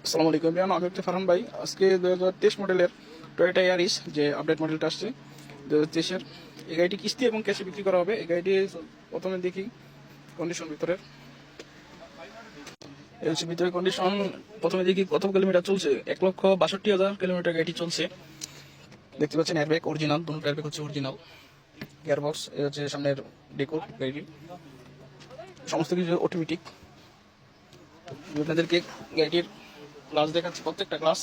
আসসালামু আলাইকুম এভরিওয়ান, আমি হচ্ছে ফারহান ভাই। আজকে 2023 মডেলের টয়োটা ইয়ারিস যে আপডেট মডেলটা আসছে 2023-এর, এই গাড়িটি কিস্তি এবং ক্যাশে বিক্রি করা হবে। এই গাড়িটি প্রথমে দেখি কন্ডিশন ভিতরের, এই হচ্ছে ভিতরের কন্ডিশন। প্রথমে দেখি কত কিলোমিটার চলছে। 1,62,000 কিলোমিটার গাড়িটি চলছে। দেখতে পাচ্ছেন এয়ারব্যাগ অরিজিনাল, দুটো এয়ারব্যাগ হচ্ছে অরিজিনাল। গিয়ারবক্স, এই হচ্ছে সামনের ডেকোর গাড়িটির, সমস্ত কিছু অটোমেটিক। আপনাদেরকে গাড়িটির গ্লাস দেখাচ্ছি, প্রত্যেকটা গ্লাস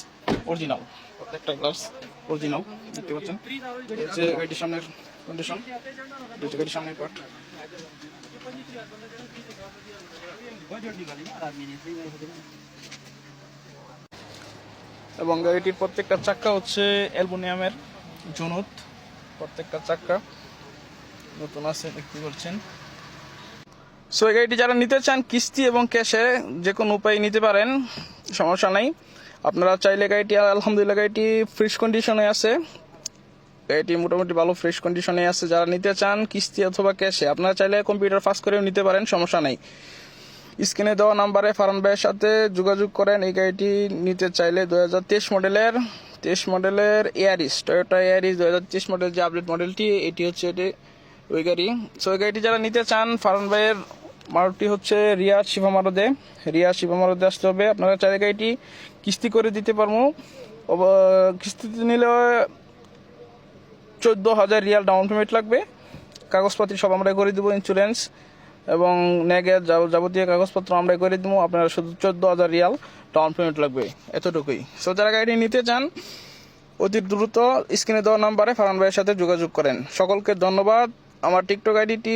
অরিজিনাল, প্রত্যেকটা গ্লাস অরিজিনাল। দেখতে পাচ্ছেন যে গাড়িটির সামনের কন্ডিশন, গাড়ির সামনের পার্ট। এবং গাড়িটির প্রত্যেকটা চাক্কা হচ্ছে অ্যালুমিনিয়ামের জুনুত, প্রত্যেকটা চাক্কা নতুন আছে, দেখতে পাচ্ছেন। সো এই গাড়িটি যারা নিতে চান কিস্তি এবং ক্যাশে যে কোনো উপায়ে নিতে পারেন, সমস্যা নাই। আপনারা চাইলে গাড়িটি, আলহামদুলিল্লাহ গাড়িটি ফ্রেশ কন্ডিশনে আছে, গাড়িটি মোটামুটি ভালো ফ্রেশ কন্ডিশনে আছে। যারা নিতে চান কিস্তি অথবা ক্যাশে, আপনারা চাইলে কম্পিউটার ফাঁস করেও নিতে পারেন, সমস্যা নাই। স্ক্রিনে দেওয়া নাম্বারে ফারহান ভাইয়ের সাথে যোগাযোগ করেন। এই গাড়িটি নিতে চাইলে 2023 মডেলের ইয়ারিস, টয়োটা ইয়ারিস 2023 মডেল যে আপডেট মডেলটি, এটি হচ্ছে ওই গাড়ি। সো ওই গাড়িটি যারা নিতে চান, ফারহান ভাইয়ের মারুতি হচ্ছে রিয়াদ শিবামারদে আসতে হবে। আপনারা চাইলে গাড়িটি কিস্তি করে দিতে পারবো। কিস্তিতে নিলে 14,000 রিয়াল ডাউন পেমেন্ট লাগবে। কাগজপত্র সব আমরাই করে দেবো, ইন্স্যুরেন্স এবং ন্যাগের যাবতীয় কাগজপত্র আমরাই করে দেবো। আপনারা শুধু 14,000 রিয়াল ডাউন পেমেন্ট লাগবে, এতটুকুই। সো যারা গাড়িটি নিতে চান অতি দ্রুত স্ক্রিনে দেওয়া নাম্বারে ফারহান ভাইয়ের সাথে যোগাযোগ করেন। সকলকে ধন্যবাদ। আমার টিকটক আইডিটি